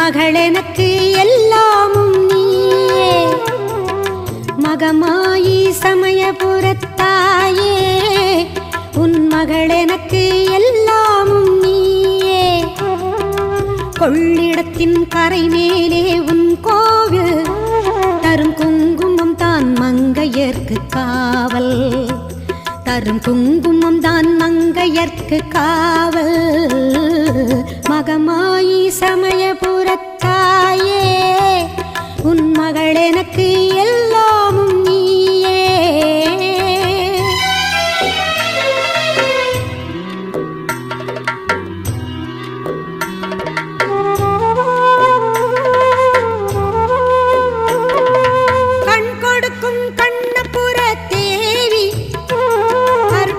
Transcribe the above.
மகள் எனக்கு எல்லாமும் நீயே மகமாயி சமயபுரத்தாயே உன் மகள் எனக்கு எல்லாமும் நீயே கொள்ளிடத்தின் கரை மேலே உன் கோவில் தரும் குங்குமம் தான் மங்கையர்க்கு காவல் தரும் குங்குமம் தான் மங்கையர்க்கு காவல் மகமாயி சமயபுரத்தாயே உன் மகள் எனக்கு